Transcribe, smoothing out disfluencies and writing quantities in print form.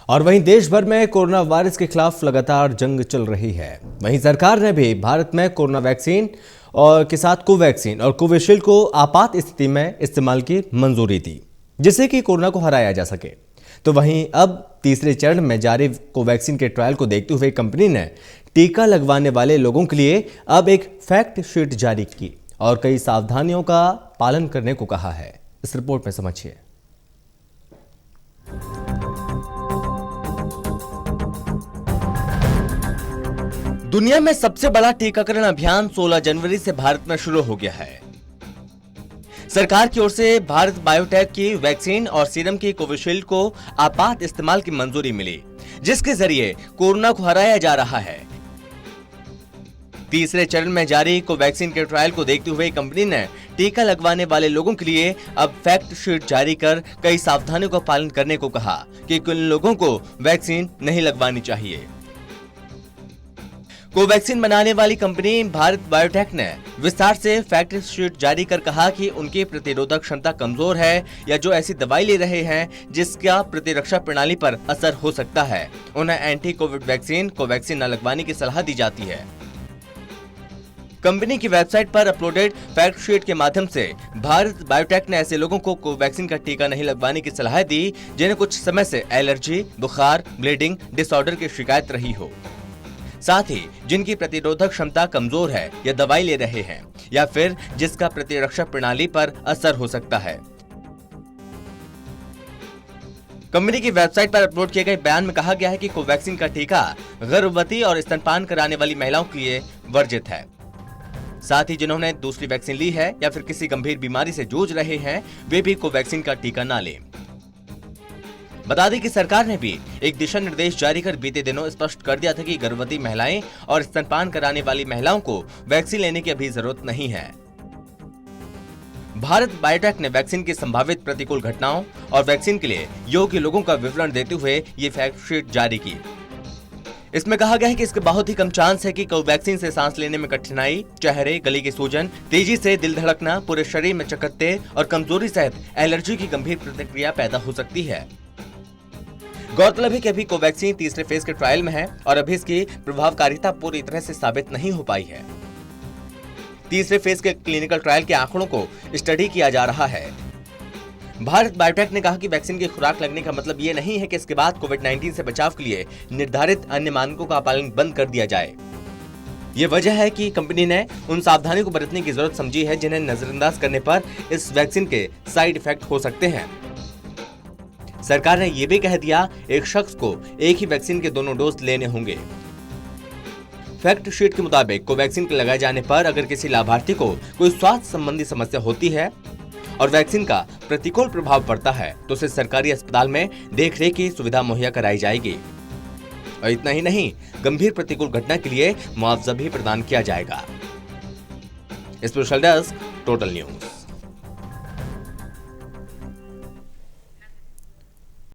और वहीं देश भर में कोरोना वायरस के खिलाफ लगातार जंग चल रही है। वहीं सरकार ने भी भारत में कोरोना वैक्सीन और के साथ कोवैक्सीन और कोविशील्ड को आपात स्थिति में इस्तेमाल की मंजूरी दी, जिससे कि कोरोना को हराया जा सके। तो वहीं अब तीसरे चरण में जारी कोवैक्सीन के ट्रायल को देखते हुए कंपनी ने टीका लगवाने वाले लोगों के लिए अब एक फैक्ट शीट जारी की और कई सावधानियों का पालन करने को कहा है। इस रिपोर्ट में समझिए। दुनिया में सबसे बड़ा टीकाकरण अभियान 16 जनवरी से भारत में शुरू हो गया है। सरकार की ओर से भारत बायोटेक की वैक्सीन और सीरम की कोविशील्ड को आपात इस्तेमाल की मंजूरी मिली, जिसके जरिए कोरोना को हराया जा रहा है। तीसरे चरण में जारी कोवैक्सीन के ट्रायल को देखते हुए कंपनी ने टीका लगवाने वाले लोगों के लिए अब फैक्ट शीट जारी कर कई सावधानियों का पालन करने को कहा कि किन लोगों को वैक्सीन नहीं लगवानी चाहिए। कोवैक्सीन बनाने वाली कंपनी भारत बायोटेक ने विस्तार से फैक्ट शीट जारी कर कहा कि उनकी प्रतिरोधक क्षमता कमजोर है या जो ऐसी दवाई ले रहे हैं जिसका प्रतिरक्षा प्रणाली पर असर हो सकता है, उन्हें एंटी कोविड वैक्सीन कोवैक्सीन न लगवाने की सलाह दी जाती है। कंपनी की वेबसाइट पर अपलोडेड फैक्ट शीट के माध्यम से भारत बायोटेक ने ऐसे लोगों को कोवैक्सीन का टीका नहीं लगवाने की सलाह दी जिन्हें कुछ समय से एलर्जी, बुखार, ब्लीडिंग डिसऑर्डर की शिकायत रही हो, साथ ही जिनकी प्रतिरोधक क्षमता कमजोर है या दवाई ले रहे हैं या फिर जिसका प्रतिरक्षा प्रणाली पर असर हो सकता है। कंपनी की वेबसाइट पर अपलोड किए गए बयान में कहा गया है कि कोवैक्सीन का टीका गर्भवती और स्तनपान कराने वाली महिलाओं के लिए वर्जित है। साथ ही जिन्होंने दूसरी वैक्सीन ली है या फिर किसी गंभीर बीमारी से जूझ रहे हैं, वे भी कोवैक्सीन का टीका ना लें। बता दें कि सरकार ने भी एक दिशा निर्देश जारी कर बीते दिनों स्पष्ट कर दिया था कि गर्भवती महिलाएं और स्तनपान कराने वाली महिलाओं को वैक्सीन लेने की अभी जरूरत नहीं है। भारत बायोटेक ने वैक्सीन की संभावित प्रतिकूल घटनाओं और वैक्सीन के लिए योग्य लोगों का विवरण देते हुए ये फैक्ट शीट जारी की। इसमें कहा गया है कि इसके बहुत ही कम चांस है कि कोवैक्सीन से सांस लेने में कठिनाई, चेहरे, गले की सूजन, तेजी से दिल धड़कना, पूरे शरीर में चकत्ते और कमजोरी सहित एलर्जी की गंभीर प्रतिक्रिया पैदा हो सकती है। गौरतलब है कि अभी कोवैक्सीन तीसरे फेज के ट्रायल में है और अभी इसकी प्रभावकारिता पूरी तरह से साबित नहीं हो पाई है। तीसरे फेज के क्लिनिकल ट्रायल के आंकड़ों को स्टडी किया जा रहा है। भारत बायोटेक ने कहा कि वैक्सीन की खुराक लगने का मतलब ये नहीं है कि इसके बाद कोविड-19 से बचाव के लिए निर्धारित अन्य मानकों का पालन बंद कर दिया जाए। ये वजह है कि कंपनी ने उन सावधानियों को बरतने की जरूरत समझी है जिन्हें नजरअंदाज करने पर इस वैक्सीन के साइड इफेक्ट हो सकते हैं। सरकार ने यह भी कह दिया एक शख्स को एक ही वैक्सीन के दोनों डोज लेने होंगे। फैक्ट शीट के मुताबिक कोवैक्सीन के लगाए जाने पर अगर किसी लाभार्थी को कोई स्वास्थ्य संबंधी समस्या होती है और वैक्सीन का प्रतिकूल प्रभाव पड़ता है तो उसे सरकारी अस्पताल में देखरेख की सुविधा मुहैया कराई जाएगी। और इतना ही नहीं, गंभीर प्रतिकूल घटना के लिए मुआवजा भी प्रदान किया जाएगा। Special desk, total news.